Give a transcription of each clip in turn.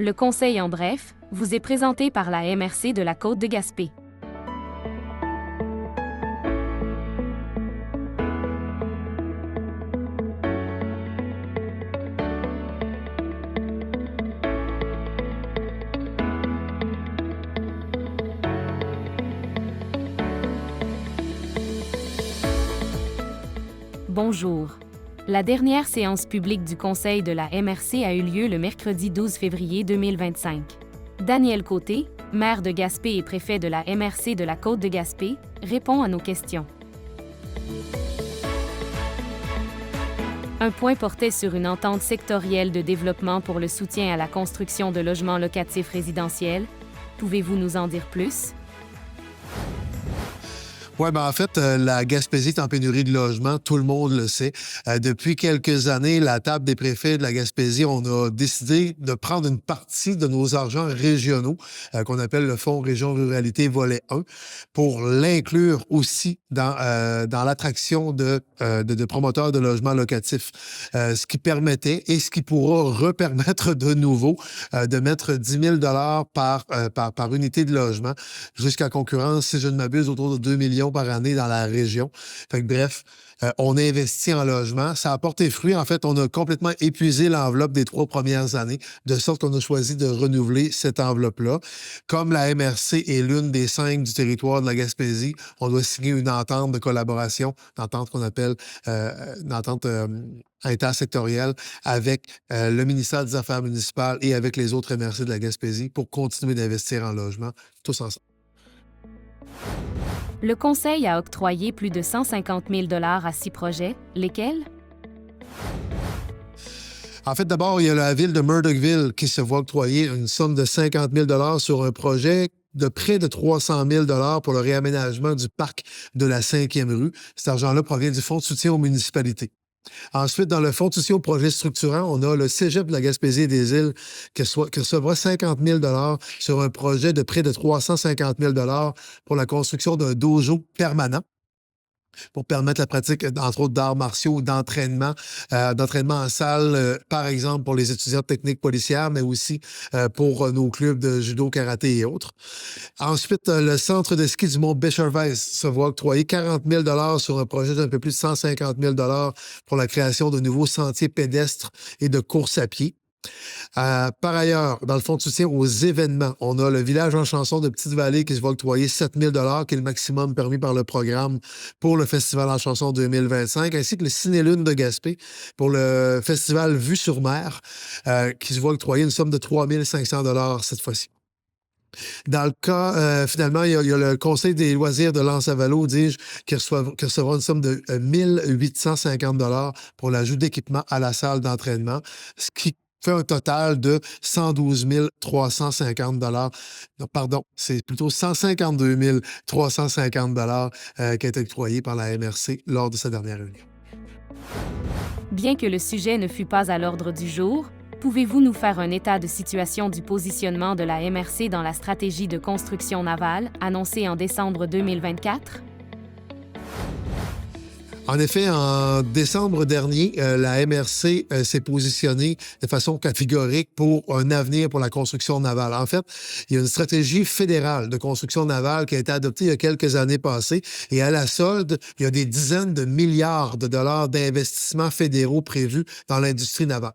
Le conseil en bref vous est présenté par la MRC de la Côte de Gaspé. Bonjour. La dernière séance publique du Conseil de la MRC a eu lieu le mercredi 12 février 2025. Daniel Côté, maire de Gaspé et préfet de la MRC de la Côte de Gaspé, répond à nos questions. Un point portait sur une entente sectorielle de développement pour le soutien à la construction de logements locatifs résidentiels. Pouvez-vous nous en dire plus? Oui, en fait, la Gaspésie est en pénurie de logements, tout le monde le sait. Depuis quelques années, la table des préfets de la Gaspésie, on a décidé de prendre une partie de nos argents régionaux, qu'on appelle le Fonds Région Ruralité Volet 1, pour l'inclure aussi dans l'attraction de promoteurs de logements locatifs. Ce qui permettait et ce qui pourra repermettre de nouveau de mettre 10 000 par unité de logement, jusqu'à concurrence, si je ne m'abuse, autour de 2 millions par année dans la région. Fait que, bref, on a investi en logement. Ça a porté fruit. En fait, on a complètement épuisé l'enveloppe des 3 premières années, de sorte qu'on a choisi de renouveler cette enveloppe-là. Comme la MRC est l'une des 5 du territoire de la Gaspésie, on doit signer une entente de collaboration, une entente qu'on appelle une entente intersectorielle avec le ministère des Affaires municipales et avec les autres MRC de la Gaspésie pour continuer d'investir en logement, tous ensemble. Le Conseil a octroyé plus de 150 000 $ à 6 projets, lesquels? En fait, d'abord, il y a la ville de Murdochville qui se voit octroyer une somme de 50 000 $ sur un projet de près de 300 000 $ pour le réaménagement du parc de la 5e rue. Cet argent-là provient du Fonds de soutien aux municipalités. Ensuite, dans le Fonds de soutien aux projets structurants, on a le Cégep de la Gaspésie et des Îles qui recevra 50 000 $ sur un projet de près de 350 000 $ pour la construction d'un dojo permanent pour permettre la pratique, entre autres, d'arts martiaux ou d'entraînement en salle, par exemple, pour les étudiants de technique policière, mais aussi pour nos clubs de judo, karaté et autres. Ensuite, le centre de ski du Mont Bechervaise se voit octroyer 40 000 $ sur un projet d'un peu plus de 150 000 $ pour la création de nouveaux sentiers pédestres et de courses à pied. Par ailleurs, dans le Fonds de soutien aux événements, on a le village en chanson de Petite-Vallée qui se va octroyer 7 000 $ qui est le maximum permis par le programme pour le Festival en chanson 2025, ainsi que le Ciné-Lune de Gaspé pour le festival Vue sur mer qui se va octroyer une somme de 3 500 $ cette fois-ci. Dans le cas, finalement, il y a le Conseil des loisirs de L'Anse-à-Valo, dis-je, qui recevra une somme de 1 850 $ pour l'ajout d'équipements à la salle d'entraînement, ce qui fait un total de 112 350 $. Non, pardon, c'est plutôt 152 350 $ qui a été octroyé par la MRC lors de sa dernière réunion. Bien que le sujet ne fût pas à l'ordre du jour, pouvez-vous nous faire un état de situation du positionnement de la MRC dans la stratégie de construction navale annoncée en décembre 2024? En effet, en décembre dernier, la MRC s'est positionnée de façon catégorique pour un avenir pour la construction navale. En fait, il y a une stratégie fédérale de construction navale qui a été adoptée il y a quelques années passées et à la solde, il y a des dizaines de milliards de dollars d'investissements fédéraux prévus dans l'industrie navale.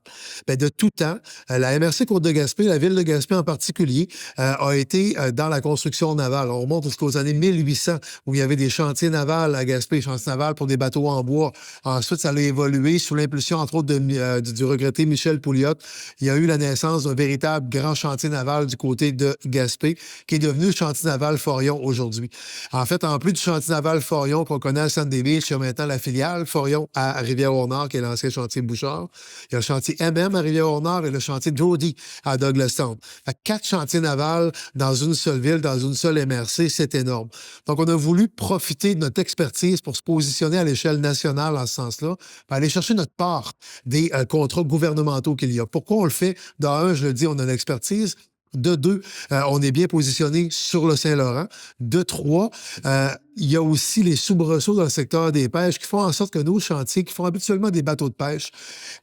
De tout temps, la MRC Côte-de-Gaspé, la ville de Gaspé en particulier, a été dans la construction navale. On remonte jusqu'aux années 1800 où il y avait des chantiers navals à Gaspé, chantiers navals pour des bateaux en bois. Ensuite, ça a évolué sous l'impulsion, entre autres, du regretté Michel Pouliot. Il y a eu la naissance d'un véritable grand chantier naval du côté de Gaspé, qui est devenu le chantier naval Forion aujourd'hui. En fait, en plus du chantier naval Forion qu'on connaît à Sandy Beach, il y a maintenant la filiale Forion à Rivière-au-Nord, qui est l'ancien chantier Bouchard. Il y a le chantier MM à Rivière-au-Nord et le chantier Jody à Douglastown. 4 chantiers navals dans une seule ville, dans une seule MRC, c'est énorme. Donc, on a voulu profiter de notre expertise pour se positionner à l'échelle nationale en ce sens-là, pour aller chercher notre part des contrats gouvernementaux qu'il y a. Pourquoi on le fait? D'un, je le dis, on a l'expertise. De deux, on est bien positionné sur le Saint-Laurent. De trois, il y a aussi les soubresauts dans le secteur des pêches qui font en sorte que nos chantiers, qui font habituellement des bateaux de pêche,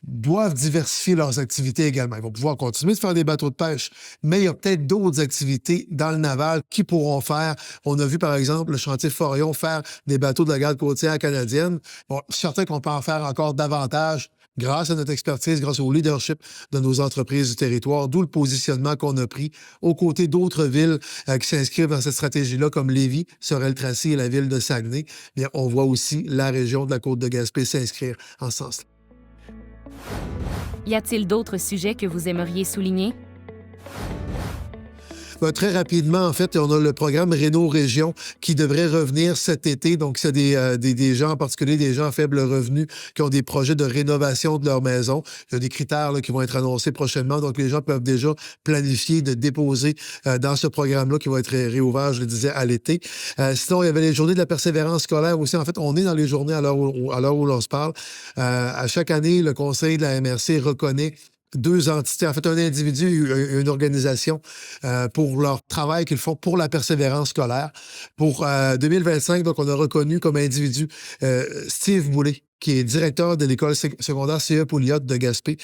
doivent diversifier leurs activités également. Ils vont pouvoir continuer de faire des bateaux de pêche, mais il y a peut-être d'autres activités dans le naval qui pourront faire. On a vu, par exemple, le chantier Forion faire des bateaux de la garde côtière canadienne. Bon, je suis certain qu'on peut en faire encore davantage grâce à notre expertise, grâce au leadership de nos entreprises du territoire, d'où le positionnement qu'on a pris aux côtés d'autres villes qui s'inscrivent dans cette stratégie-là, comme Lévis, Sorel-Tracy et la ville de Saguenay. Bien, on voit aussi la région de la Côte-de-Gaspé s'inscrire en ce sens-là. Y a-t-il d'autres sujets que vous aimeriez souligner? Très rapidement, en fait, on a le programme Réno Région qui devrait revenir cet été. Donc, c'est des gens, en particulier des gens à faible revenu, qui ont des projets de rénovation de leur maison. Il y a des critères là, qui vont être annoncés prochainement. Donc, les gens peuvent déjà planifier de déposer dans ce programme-là qui va être réouvert, je le disais, à l'été. Sinon, il y avait les journées de la persévérance scolaire aussi. En fait, on est dans les journées à l'heure où l'on se parle. À chaque année, le Conseil de la MRC reconnaît deux entités, en fait, un individu et une organisation pour leur travail qu'ils font pour la persévérance scolaire. Pour 2025, donc, on a reconnu comme individu Steve Boulay, qui est directeur de l'école secondaire CE Pouliot de Gaspé.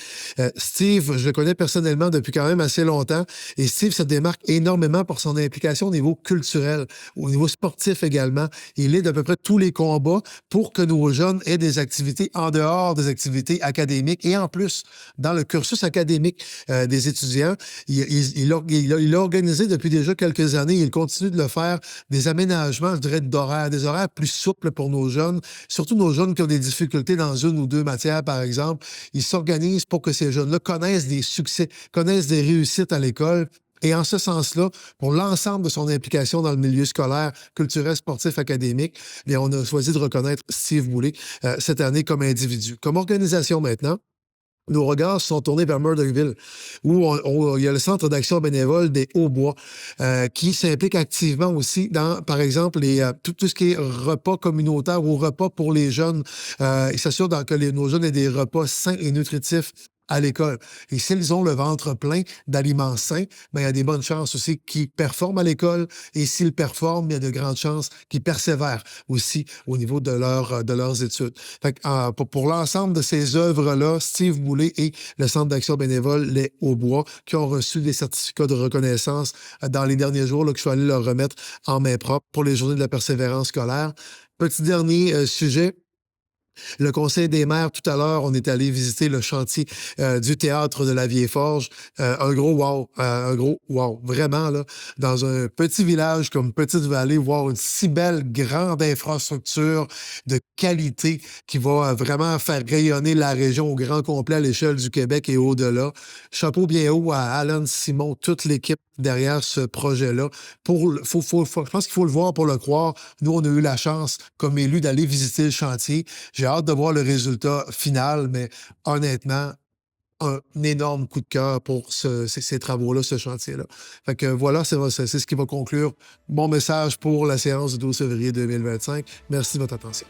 Steve, je le connais personnellement depuis quand même assez longtemps, et Steve se démarque énormément pour son implication au niveau culturel, au niveau sportif également. Il est d'à peu près tous les combats pour que nos jeunes aient des activités en dehors des activités académiques et en plus, dans le cursus académique des étudiants. Il a organisé depuis déjà quelques années, il continue de le faire, des aménagements, je dirais, d'horaires, des horaires plus souples pour nos jeunes, surtout nos jeunes qui ont des difficultés dans une ou deux matières, par exemple. Ils s'organisent pour que ces jeunes-là connaissent des succès, connaissent des réussites à l'école. Et en ce sens-là, pour l'ensemble de son implication dans le milieu scolaire, culturel, sportif, académique, bien, on a choisi de reconnaître Steve Boulay cette année comme individu. Comme organisation maintenant, nos regards sont tournés vers Murdochville, où il y a le Centre d'action bénévole des Hauts-Bois, qui s'implique activement aussi dans, par exemple, tout ce qui est repas communautaires ou repas pour les jeunes. Il s'assure que nos jeunes aient des repas sains et nutritifs à l'école. Et s'ils ont le ventre plein d'aliments sains, bien, il y a des bonnes chances aussi qu'ils performent à l'école. Et s'ils performent, il y a de grandes chances qu'ils persévèrent aussi au niveau de leurs études. Fait que, pour l'ensemble de ces œuvres-là, Steve Boulay et le Centre d'action bénévole Les Hauts-Bois, qui ont reçu des certificats de reconnaissance dans les derniers jours, là, que je suis allé leur remettre en main propre pour les journées de la persévérance scolaire. Petit dernier sujet. Le Conseil des maires, tout à l'heure, on est allé visiter le chantier du théâtre de la Vieille Forge. Un gros wow, vraiment, là, dans un petit village comme Petite-Vallée, voir une si belle, grande infrastructure de qualité qui va vraiment faire rayonner la région au grand complet à l'échelle du Québec et au-delà. Chapeau bien haut à Alan Simon, toute l'équipe derrière ce projet-là. Je pense qu'il faut le voir pour le croire. Nous, on a eu la chance, comme élus, d'aller visiter le chantier. J'ai hâte de voir le résultat final, mais honnêtement, un énorme coup de cœur pour ces travaux-là, ce chantier-là. Fait que voilà, c'est ce qui va conclure mon message pour la séance du 12 février 2025. Merci de votre attention.